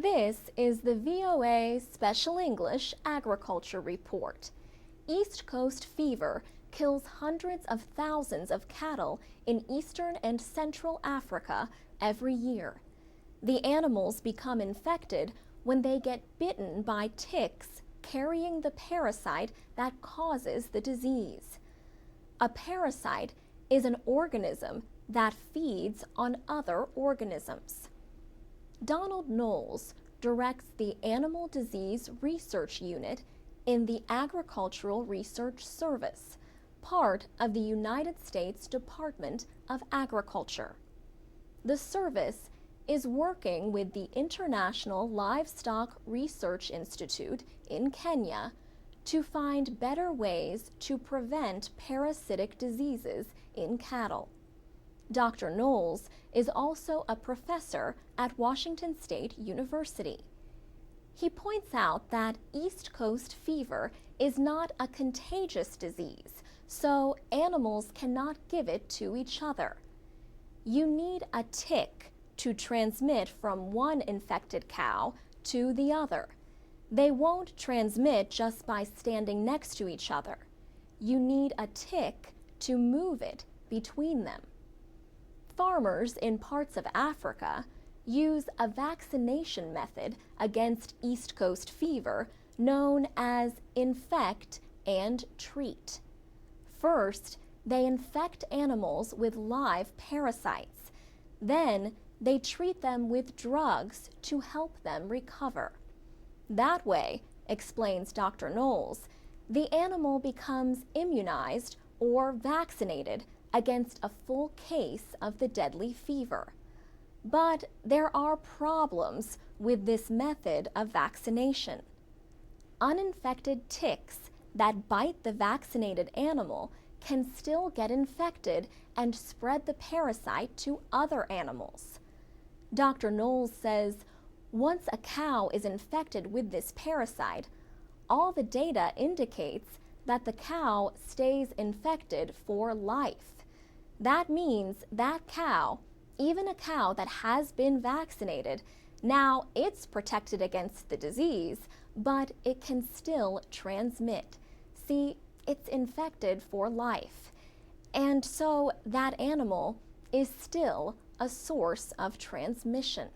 This is the VOA Special English Agriculture Report. East Coast fever kills hundreds of thousands of cattle in eastern and central Africa every year. The animals become infected when they get bitten by ticks carrying the parasite that causes the disease. A parasite is an organism that feeds on other organisms. Donald Knowles directs the Animal Disease Research Unit in the Agricultural Research Service, part of the United States Department of Agriculture. The service is working with the International Livestock Research Institute in Kenya to find better ways to prevent parasitic diseases in cattle. Dr. Knowles is also a professor at Washington State University. He points out that East Coast fever is not a contagious disease, so animals cannot give it to each other. You need a tick to transmit from one infected cow to the other. They won't transmit just by standing next to each other. You need a tick to move it between them. Farmers in parts of Africa use a vaccination method against East Coast fever known as infect and treat. First, they infect animals with live parasites. Then, they treat them with drugs to help them recover. That way, explains Dr. Knowles, the animal becomes immunized or vaccinated against a full case of the deadly fever. But there are problems with this method of vaccination. Uninfected ticks that bite the vaccinated animal can still get infected and spread the parasite to other animals. Dr. Knowles says once a cow is infected with this parasite, all the data indicates that the cow stays infected for life. That means that cow, even a cow that has been vaccinated, now it's protected against the disease, but it can still transmit. See, it's infected for life. And so that animal is still a source of transmission.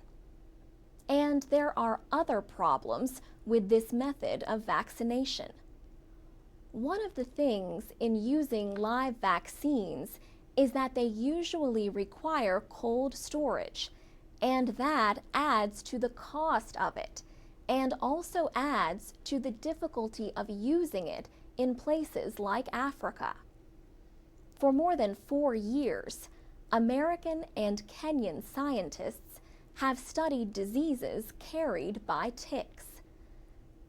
And there are other problems with this method of vaccination. One of the things in using live vaccines is that they usually require cold storage, and that adds to the cost of it, and also adds to the difficulty of using it in places like Africa. For more than 4 years, American and Kenyan scientists have studied diseases carried by ticks.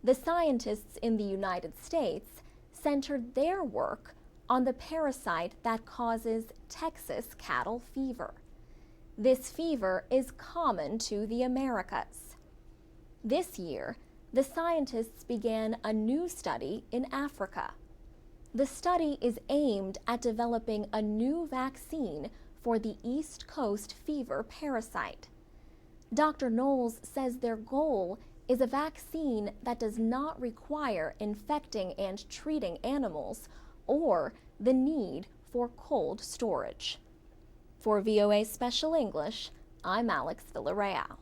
The scientists in the United States centered their work on the parasite that causes Texas cattle fever. This fever is common to the Americas. This year, the scientists began a new study in Africa. The study is aimed at developing a new vaccine for the East Coast fever parasite. Dr. Knowles says their goal is a vaccine that does not require infecting and treating animals or the need for cold storage. For VOA Special English, I'm Alex Villarreal.